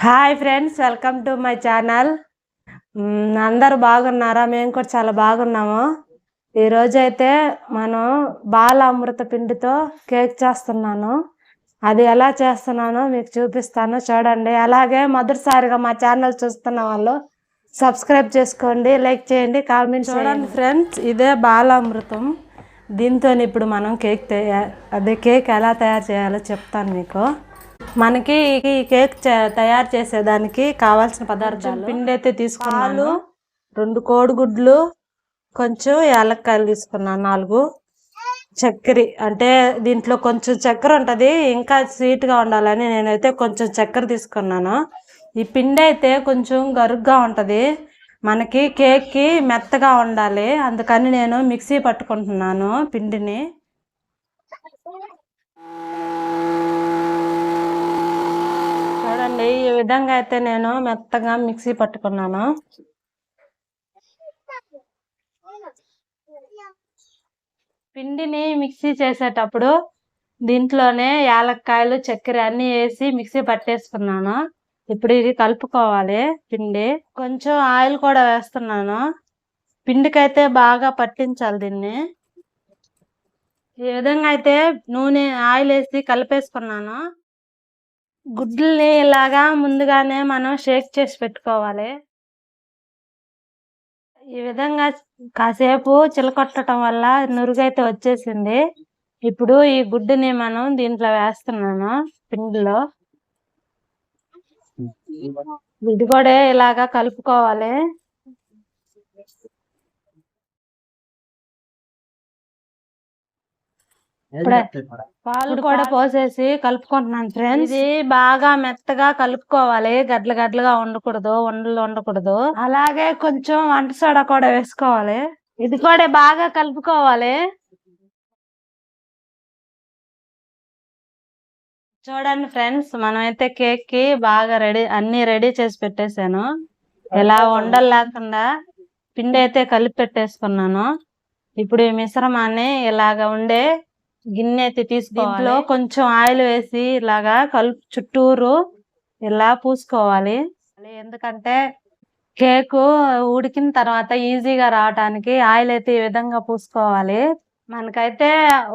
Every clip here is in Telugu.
Hi friends, welcome to my channel. అందరూ బాగున్నారా? మేము కూడా చాలా బాగున్నాము. ఈరోజు అయితే మనం బాల అమృత పిండితో కేక్ చేస్తున్నాను. అది ఎలా చేస్తున్నానో మీకు చూపిస్తాను, చూడండి. అలాగే మొదటిసారిగా మా ఛానల్ చూస్తున్న వాళ్ళు సబ్స్క్రైబ్ చేసుకోండి, లైక్ చేయండి, కామెంట్ చూడండి. ఫ్రెండ్స్, ఇదే బాలామృతం. దీంతో ఇప్పుడు మనం కేక్ ఎలా తయారు చేయాలో చెప్తాను మీకు. మనకి ఈ కేక్ తయారు చేసేదానికి కావాల్సిన పదార్థాలు: పిండి అయితే తీసుకున్నాను, 2 కోడిగుడ్లు, కొంచెం యాలక్కాయలు తీసుకున్నాను, 4, చక్కెర, అంటే దీంట్లో కొంచెం చక్కెర ఉంటుంది, ఇంకా స్వీట్గా ఉండాలని నేనైతే కొంచెం చక్కెర తీసుకున్నాను. ఈ పిండి అయితే కొంచెం గరుగ్గా ఉంటుంది, మనకి కేక్కి మెత్తగా ఉండాలి, అందుకని నేను మిక్సీ పట్టుకుంటున్నాను పిండిని. చూడండి, ఈ విధంగా అయితే నేను మెత్తగా మిక్సీ పట్టుకున్నాను. పిండిని మిక్సీ చేసేటప్పుడు దీంట్లోనే యాలక్కాయలు, చక్కెర అన్నీ వేసి మిక్సీ పట్టేసుకున్నాను. ఇప్పుడు ఇది కలుపుకోవాలి పిండి. కొంచెం ఆయిల్ కూడా వేస్తున్నాను, పిండికైతే బాగా పట్టించాలి దీన్ని. ఈ విధంగా అయితే నూనె, ఆయిల్ వేసి కలిపేసుకున్నాను. గుడ్లని ఇలాగా ముందుగానే మనం షేక్ చేసి పెట్టుకోవాలి. ఈ విధంగా కాసేపు చిలకొట్టడం వల్ల నురుగైతే వచ్చేసింది. ఇప్పుడు ఈ గుడ్డుని మనం దీంట్లో వేస్తున్నాను పిండిలో. ఇది కూడా ఇలాగా కలుపుకోవాలి. పాలు కూడా పోసేసి కలుపుకుంటున్నాను ఫ్రెండ్స్. ఇది బాగా మెత్తగా కలుపుకోవాలి, గడ్ల గడ్లగా ఉండకూడదు, ఉండలు ఉండకూడదు. అలాగే కొంచెం వంట సోడా కూడా వేసుకోవాలి. ఇది కూడా బాగా కలుపుకోవాలి. చూడండి ఫ్రెండ్స్, మనమైతే కేక్ కి బాగా అన్ని రెడీ చేసి పెట్టేశాను. ఇలా ఉండలు లేకుండా పిండి అయితే కలిపి పెట్టేసుకున్నాను. ఇప్పుడు ఈ మిశ్రమాన్ని ఇలాగా ఉండే గిన్నె అయితే తీసుకోవాలి, కొంచెం ఆయిల్ వేసి ఇలాగా చుట్టూరు ఇలా పూసుకోవాలి. ఎందుకంటే కేకు ఉడికిన తర్వాత ఈజీగా రావడానికి ఆయిల్ అయితే ఈ విధంగా పూసుకోవాలి. మనకైతే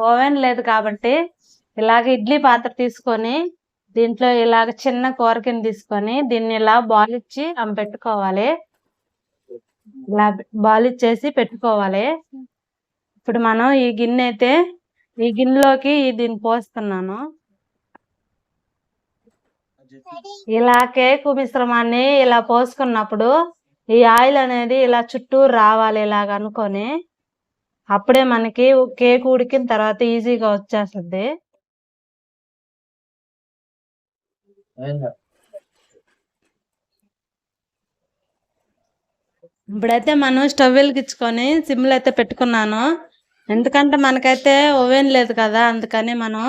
ఓవెన్ లేదు కాబట్టి ఇలాగ ఇడ్లీ పాత్ర తీసుకొని దీంట్లో ఇలాగ చిన్న కూరకిని తీసుకొని దీన్ని ఇలా బాయిల్ ఇచ్చి పెట్టుకోవాలి. ఇలా బాయిల్ ఇచ్చేసి పెట్టుకోవాలి. ఇప్పుడు మనం ఈ గిన్నెలోకి దీన్ని పోస్తున్నాను. ఇలా కేకు మిశ్రమాన్ని ఇలా పోసుకున్నప్పుడు ఈ ఆయిల్ అనేది ఇలా చుట్టూ రావాలి, ఇలాగ అనుకొని. అప్పుడే మనకి కేక్ ఉడికిన తర్వాత ఈజీగా వచ్చేస్తుంది. ఇప్పుడైతే మనం స్టవ్ వెలిగించుకొని సిమ్లో అయితే పెట్టుకున్నాను. ఎందుకంటే మనకైతే ఓవెన్ లేదు కదా, అందుకని మనం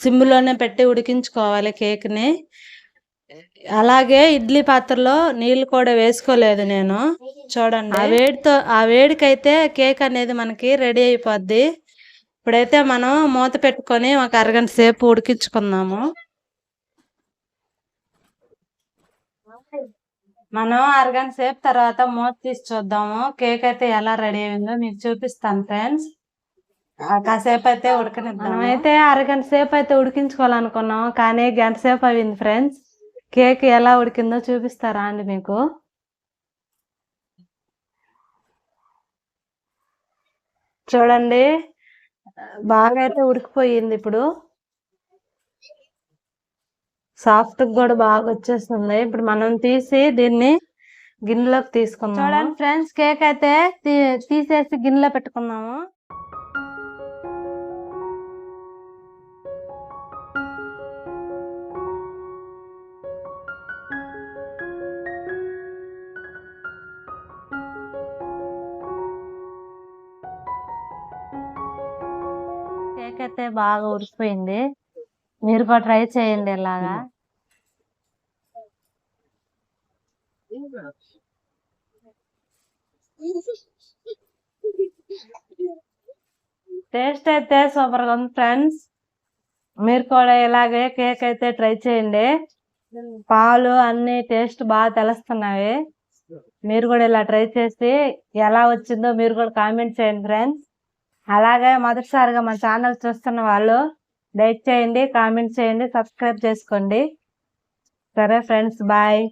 సిమ్లోనే పెట్టి ఉడికించుకోవాలి కేక్ని. అలాగే ఇడ్లీ పాత్రలో నీళ్ళు కూడా వేసుకోలేదు నేను. చూడండి, ఆ వేడికైతే కేక్ అనేది మనకి రెడీ అయిపోద్ది. ఇప్పుడైతే మనం మూత పెట్టుకొని ఒక అరగంట సేపు ఉడికించుకుందాము. మనం అరగంట సేపు తర్వాత మూత తీసి చూద్దాము కేక్ అయితే ఎలా రెడీ అయిందో మీకు చూపిస్తాను ఫ్రెండ్స్. కాసేపు అయితే ఉడకనిద్దాం. మనమైతే అరగంట సేపు అయితే ఉడికించుకోవాలనుకున్నాం, కానీ గంట సేపు అయింది ఫ్రెండ్స్. కేక్ ఎలా ఉడికిందో చూపిస్తారా అండి మీకు? చూడండి, బాగా అయితే ఉడికిపోయింది. ఇప్పుడు సాఫ్ట్ కూడా బాగా వచ్చేస్తుంది. ఇప్పుడు మనం తీసి దీన్ని గిన్నెలోకి తీసుకుందాం. చూడండి ఫ్రెండ్స్, కేక్ అయితే తీసేసి గిన్నెలో పెట్టుకున్నాము. కేక్ అయితే బాగా ఉడికిపోయింది, మీరు కూడా ట్రై చేయండి ఇలాగా. టేస్ట్ అయితే సూపర్గా ఉంది ఫ్రెండ్స్. మీరు కూడా ఇలాగే కేక్ అయితే ట్రై చేయండి. పాలు అన్ని టేస్ట్ బాగా తెలుస్తున్నాయి. మీరు కూడా ఇలా ట్రై చేసి ఎలా వచ్చిందో మీరు కూడా కామెంట్ చేయండి ఫ్రెండ్స్. అలాగే మొదటిసారిగా మన ఛానల్ చూస్తున్న వాళ్ళు లైక్ చేయండి, కామెంట్ చేయండి, సబ్స్క్రైబ్ చేసుకోండి. సరే ఫ్రెండ్స్, బాయ్.